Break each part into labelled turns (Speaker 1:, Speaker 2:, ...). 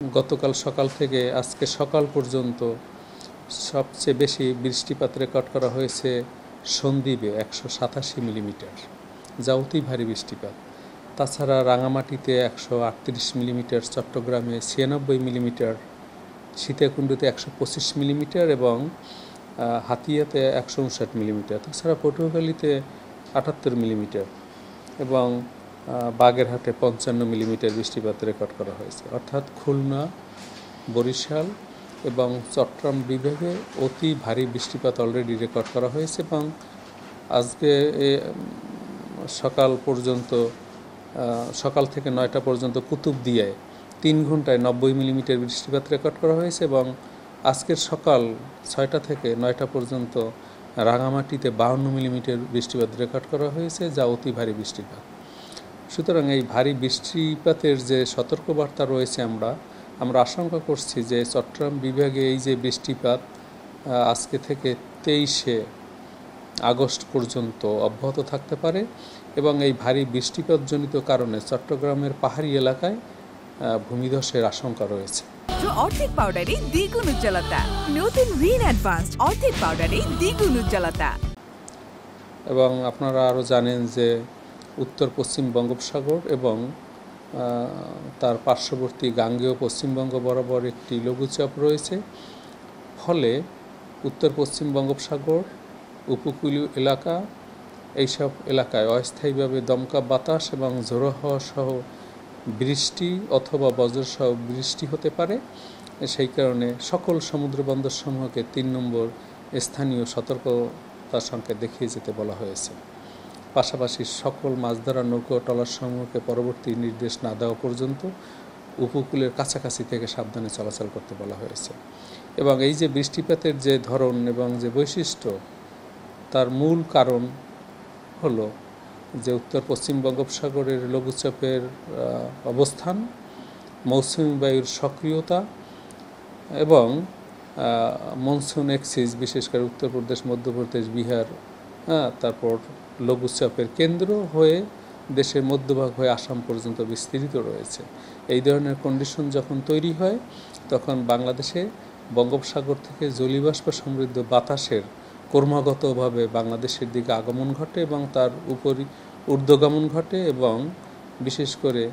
Speaker 1: গতকাল সকাল থেকে আজকে সকাল পর্যন্ত সবচেয়ে বেশি বৃষ্টিপাত রেকর্ড করা হয়েছে সন্দ্বীপে 187 মিলিমিটার, যা অতি ভারী বৃষ্টিপাত। তাছাড়া রাঙামাটিতে 138 মিলিমিটার, চট্টগ্রামে 96 মিলিমিটার, সীতাকুণ্ডতে 125 মিলিমিটার এবং হাতিয়াতে 159 মিলিমিটার। তাছাড়া পটুয়াখালীতে 78 মিলিমিটার এবং বাগেরহাটে 55 মিলিমিটার বৃষ্টিপাত রেকর্ড করা হয়েছে। অর্থাৎ খুলনা, বরিশাল এবং চট্টগ্রাম বিভাগে অতি ভারী বৃষ্টিপাত অলরেডি রেকর্ড করা হয়েছে এবং আজকে সকাল থেকে 9টা পর্যন্ত কুতুবদিয়ায় 3 ঘন্টায় 90 মিলিমিটার বৃষ্টিপাত রেকর্ড করা হয়েছে এবং আজকের সকাল 6টা থেকে 9টা পর্যন্ত রাঙামাটিতে 52 মিলিমিটার বৃষ্টিপাত রেকর্ড করা হয়েছে, যা অতি ভারী বৃষ্টিপাত। সুতরাং এই ভারী বৃষ্টিপাতের যে সতর্কবার্তা রয়েছে, আমরা আশঙ্কা করছি যে চট্টগ্রাম বিভাগে এই যে বৃষ্টিপাত আজকে থেকে 23শে আগস্ট পর্যন্ত অব্যাহত থাকতে পারে এবং এই ভারী বৃষ্টিপাতজনিত কারণে চট্টগ্রামের পাহাড়ি এলাকায় ভূমিধসের আশঙ্কা রয়েছে।
Speaker 2: অর্ধেক পাউডারে দ্বিগুণ উজ্জ্বলতা, নতুন রিন অ্যাডভান্সড অর্ধেক পাউডারে দ্বিগুণ উজ্জ্বলতা।
Speaker 1: এবং আপনারা আরও জানেন যে উত্তর পশ্চিম বঙ্গোপসাগর এবং তার পার্শ্ববর্তী গাঙ্গেয় পশ্চিমবঙ্গ বরাবর একটি লঘুচাপ রয়েছে। ফলে উত্তর পশ্চিম বঙ্গোপসাগর, উপকূলীয় এলাকা, এইসব এলাকায় অস্থায়ীভাবে দমকা বাতাস এবং ঝোড়ো হাওয়া সহ বৃষ্টি অথবা বজ্রসহ বৃষ্টি হতে পারে। সেই কারণে সকল সমুদ্র বন্দরসমূহকে 3 নম্বর স্থানীয় সতর্কতার সংকেত দেখিয়ে যেতে বলা হয়েছে। পাশাপাশি সকল মাছ ধরা নৌকা ট্রলারসমূহকে পরবর্তী নির্দেশ না দেওয়া পর্যন্ত উপকূলের কাছাকাছি থেকে সাবধানে চলাচল করতে বলা হয়েছে। এবং এই যে বৃষ্টিপাতের যে ধরন এবং যে বৈশিষ্ট্য, তার মূল কারণ হলো যে উত্তর পশ্চিম বঙ্গোপসাগরের লঘুচাপের অবস্থান, মৌসুমী বায়ুর সক্রিয়তা এবং মনসুন এক্সিস, বিশেষ করে উত্তরপ্রদেশ, মধ্যপ্রদেশ, বিহার, তারপর লঘুচাপের কেন্দ্র হয়ে দেশের মধ্যভাগ হয়ে আসাম পর্যন্ত বিস্তৃত রয়েছে। এই ধরনের কন্ডিশন যখন তৈরি হয় তখন বাংলাদেশে বঙ্গোপসাগর থেকে জলীয়বাষ্প সমৃদ্ধ বাতাসের ক্রমাগতভাবে বাংলাদেশের দিকে আগমন ঘটে এবং তার ঊর্ধ্বগমন ঘটে এবং বিশেষ করে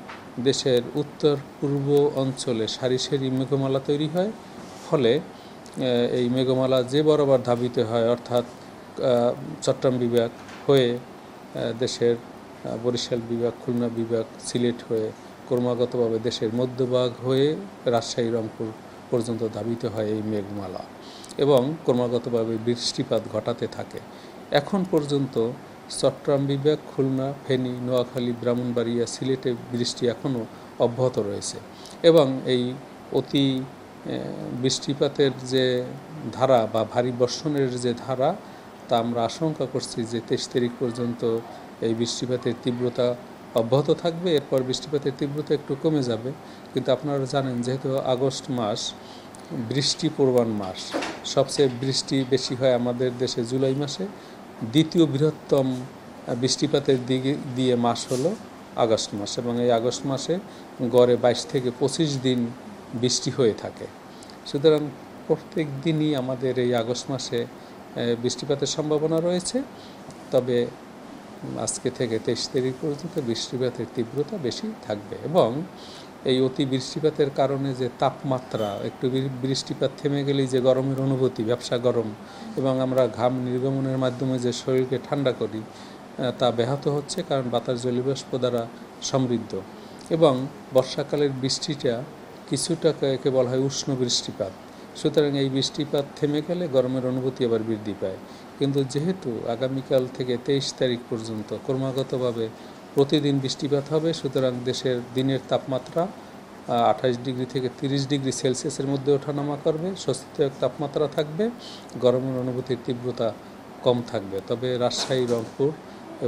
Speaker 1: দেশের উত্তর পূর্ব অঞ্চলে সারি সারি মেঘমালা তৈরি হয়। ফলে এই মেঘমালা যে বরাবর ধাবিত হয়, অর্থাৎ চট্টগ্রাম বিভাগ হয়ে দেশের বরিশাল বিভাগ, খুলনা বিভাগ, সিলেট হয়ে ক্রমাগতভাবে দেশের মধ্যভাগ হয়ে রাজশাহী, রংপুর পর্যন্ত ধাবিত হয় এই মেঘমালা এবং ক্রমাগতভাবে বৃষ্টিপাত ঘটাতে থাকে। এখন পর্যন্ত চট্টগ্রাম বিভাগ, খুলনা, ফেনী, নোয়াখালী, ব্রাহ্মণবাড়িয়া, সিলেটে বৃষ্টি এখনও অব্যাহত রয়েছে এবং এই অতি বৃষ্টিপাতের যে ধারা বা ভারী বর্ষণের যে ধারা, তা আমরা আশঙ্কা করছি যে 23 তারিখ পর্যন্ত এই বৃষ্টিপাতের তীব্রতা অব্যাহত থাকবে। এরপর বৃষ্টিপাতের তীব্রতা একটু কমে যাবে। কিন্তু আপনারা জানেন, যেহেতু আগস্ট মাস বৃষ্টি প্রবণ মাস, সবচেয়ে বৃষ্টি বেশি হয় আমাদের দেশে জুলাই মাসে। দ্বিতীয় বৃহত্তম বৃষ্টিপাতের দিয়ে মাস হলো আগস্ট মাস এবং এই আগস্ট মাসে গড়ে 22 থেকে 25 দিন বৃষ্টি হয়ে থাকে। সুতরাং প্রত্যেক দিনই আমাদের এই আগস্ট মাসে বৃষ্টিপাতের সম্ভাবনা রয়েছে। তবে আজকে থেকে 23 তারিখ পর্যন্ত বৃষ্টিপাতের তীব্রতা বেশি থাকবে এবং এই অতি বৃষ্টিপাতের কারণে যে তাপমাত্রা, একটু বৃষ্টিপাত থেমে গেলেই যে গরমের অনুভূতি, ব্যবসা গরম, এবং আমরা ঘাম নির্গমনের মাধ্যমে যে শরীরকে ঠান্ডা করি, তা ব্যাহত হচ্ছে, কারণ বাতাস জলীয়বাষ্প দ্বারা সমৃদ্ধ। এবং বর্ষাকালের বৃষ্টিটা কিছুটা একে বলা হয় উষ্ণ বৃষ্টিপাত। সুতরাং এই বৃষ্টিপাত থেমে গেলে গরমের অনুভূতি আবার বৃদ্ধি পায়। কিন্তু যেহেতু আগামীকাল থেকে 23 তারিখ পর্যন্ত ক্রমাগতভাবে প্রতিদিন বৃষ্টিপাত হবে, সুতরাং দেশের দিনের তাপমাত্রা 28 ডিগ্রি থেকে 30 ডিগ্রি সেলসিয়াসের মধ্যে ওঠানামা করবে, স্বস্তিদায়ক তাপমাত্রা থাকবে, গরমের অনুভূতির তীব্রতা কম থাকবে। তবে রাজশাহী, রংপুর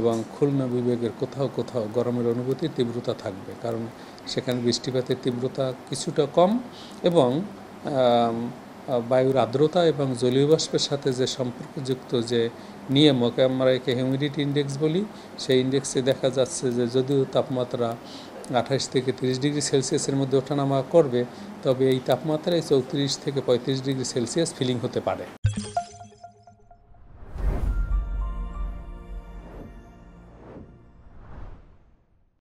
Speaker 1: এবং খুলনা বিভাগের কোথাও কোথাও গরমের অনুভূতির তীব্রতা থাকবে, কারণ সেখানে বৃষ্টিপাতের তীব্রতা কিছুটা কম এবং বায়ুর আর্দ্রতা এবং জলীয় বাষ্পের সাথে যে সম্পর্কযুক্ত যে নিয়ামক, আমরা একে হিউমিডিটি ইন্ডেক্স বলি, সেই ইন্ডেক্সে দেখা যাচ্ছে যে যদিও তাপমাত্রা 28 থেকে 30 ডিগ্রি সেলসিয়াসের মধ্যে ওঠানামা করবে, তবে এই তাপমাত্রায় 34 থেকে 35 ডিগ্রি সেলসিয়াস ফিলিং হতে পারে।